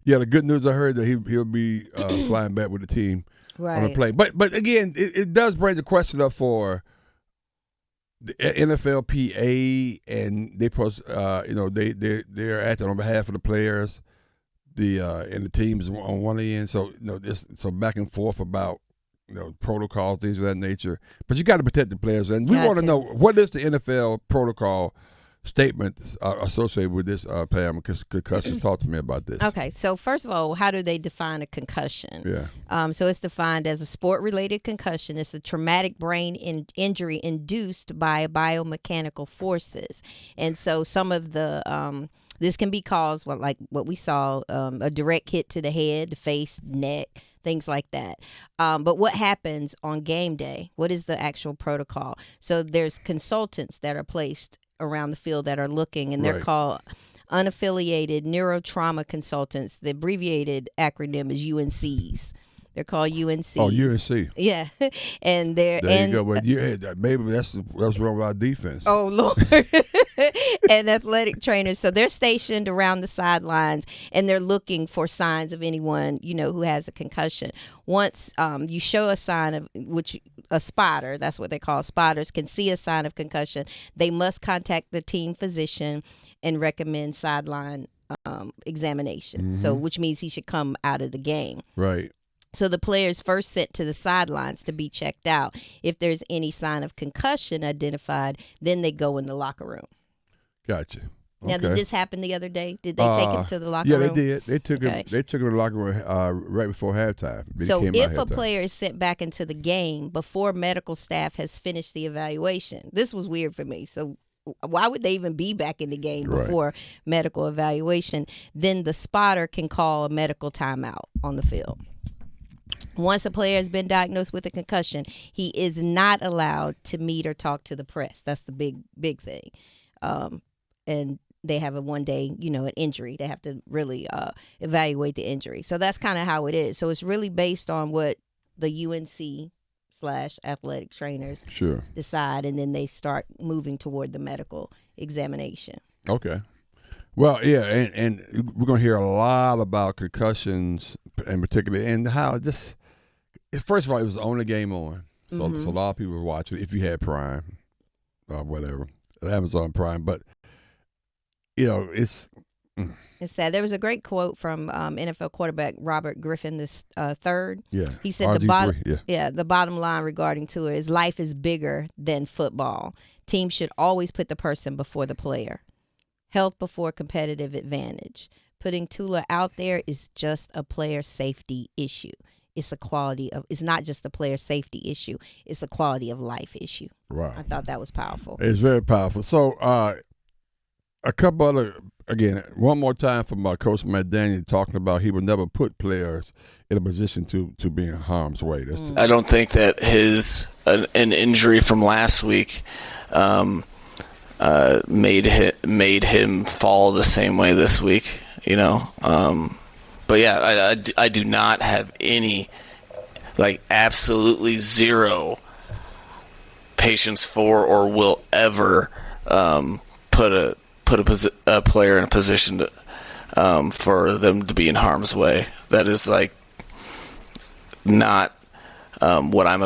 Yeah, the good news I heard that he'll be flying back with the team on a plane. But again, it does bring the question up for the NFLPA, and they're acting on behalf of the players, and the teams on one end. So so back and forth about protocols, things of that nature. But you got to protect the players, and we want to know what is the NFL protocol statement associated with this, Pam, because Concussions. Talk to me about this. Okay, so first of all, how do they define a concussion? Yeah. So it's defined as a sport-related concussion. It's a traumatic brain injury induced by biomechanical forces. And so some of the this can be caused, like what we saw, a direct hit to the head, the face, neck, things like that. But what happens on game day? What is the actual protocol? So there's consultants that are placed around the field that are looking, and they're called unaffiliated neurotrauma consultants. The abbreviated acronym is UNCs. They're called UNCs. Oh, UNC. Yeah, and they're there you go. But maybe that's wrong with our defense. Oh Lord. And athletic trainers. So they're stationed around the sidelines, and they're looking for signs of anyone who has a concussion. Once you show a sign of a spotter, that's what they call spotters, can see a sign of concussion, they must contact the team physician and recommend sideline examination. Mm-hmm. So which means he should come out of the game. Right. So the player's first sent to the sidelines to be checked out. If there's any sign of concussion identified, then they go in the locker room. Gotcha. Okay. Now, did this happen the other day? Did they take him to the locker room? Yeah, they did. They took him. They took him to the locker room right before halftime. So if a player is sent back into the game before medical staff has finished the evaluation, this was weird for me. So why would they even be back in the game before medical evaluation? Then the spotter can call a medical timeout on the field. Once a player has been diagnosed with a concussion, he is not allowed to meet or talk to the press. That's the big thing. And they have a one-day, an injury. They have to really evaluate the injury. So that's kind of how it is. So it's really based on what the UNC/athletic trainers decide, and then they start moving toward the medical examination. Okay. Well, yeah, and we're going to hear a lot about concussions in particular, and how just first of all, it was the only game on, so, so a lot of people were watching. If you had Prime or whatever, Amazon Prime, but it's sad. There was a great quote from NFL quarterback Robert Griffin III. Yeah, he said the bottom line regarding Tua is life is bigger than football. Teams should always put the person before the player. Health before competitive advantage. Putting Tua out there is just a player safety issue. It's not just a player safety issue. It's a quality of life issue. Wow. I thought that was powerful. It's very powerful. So a couple other, again, one more time from Coach McDaniel talking about he would never put players in a position to be in harm's way. I don't think that an injury from last week made him fall the same way this week, but yeah, I do not have any, absolutely zero patience for, or will ever put a player in a position to, for them to be in harm's way. That is not what I'm